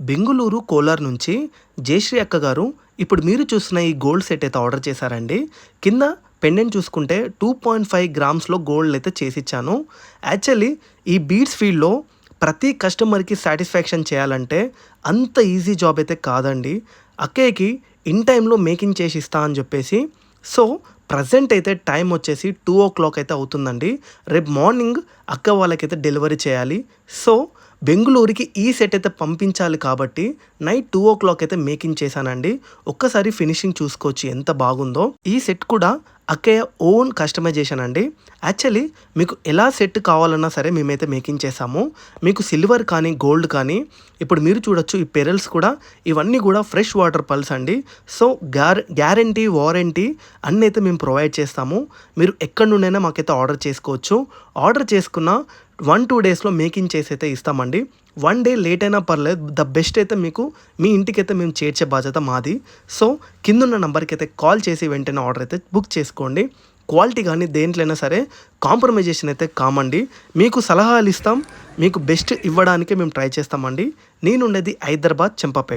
బెంగుళూరు, కోలార్ నుంచి జయశ్రీ అక్క గారు ఇప్పుడు మీరు చూస్తున్న ఈ గోల్డ్ సెట్ అయితే ఆర్డర్ చేశారండి. కింద పెండెంట్ చూసుకుంటే 2.5 గ్రామ్స్‌లో గోల్డ్ అయితే చేసిచ్చాను. యాక్చువల్లీ ఈ బీడ్స్ ఫీల్డ్‌లో ప్రతి కస్టమర్‌కి సాటిస్ఫాక్షన్ చేయాలంటే అంత ఈజీ జాబ్ అయితే కాదండి. అక్కయ్యకి ఇన్ టైమ్‌లో మేకింగ్ చేసి ఇస్తా అని చెప్పేసి సో ప్రజెంట్ అయితే టైం వచ్చేసి 2:00 అయితే అవుతుందండి. రేపు మార్నింగ్ అక్క వాళ్ళకైతే డెలివరీ చేయాలి. సో బెంగుళూరుకి ఈ సెట్ అయితే పంపించాలి కాబట్టి నైట్ 2:00 అయితే మేకింగ్ చేశానండి. ఒక్కసారి ఫినిషింగ్ చూసుకోవచ్చు ఎంత బాగుందో. ఈ సెట్ కూడా అక్కయ్య ఓన్ కస్టమైజేషన్ అండి. యాక్చువల్లీ మీకు ఎలా సెట్ కావాలన్నా సరే మేమైతే మేకింగ్ చేసాము. మీకు సిల్వర్ కానీ గోల్డ్ కానీ ఇప్పుడు మీరు చూడొచ్చు ఈ పెరల్స్ కూడా ఇవన్నీ కూడా ఫ్రెష్ వాటర్ పల్స్ అండి. సో గ్యారంటీ వారంటీ అన్నీ అయితే మేము ప్రొవైడ్ చేస్తాము. మీరు ఎక్కడి నుండైనా మాకైతే ఆర్డర్ చేసుకోవచ్చు. ఆర్డర్ చేసుకున్న 1-2 డేస్లో మేకింగ్ చేసి అయితే ఇస్తామండి. 1 డే లేట్ అయినా పర్లేదు, ద బెస్ట్ అయితే మీకు మీ ఇంటికైతే మేము చేర్చే బాధ్యత మాది. సో కిందున్న నెంబర్కి అయితే కాల్ చేసి వెంటనే ఆర్డర్ అయితే బుక్ చేసుకోండి. క్వాలిటీ కానీ దేంట్లైనా సరే కాంప్రమైజేషన్ అయితే కామండి. మీకు సలహాలు ఇస్తాం, మీకు బెస్ట్ ఇవ్వడానికే మేము ట్రై చేస్తామండి. నేనుండేది హైదరాబాద్, చెంపపేట.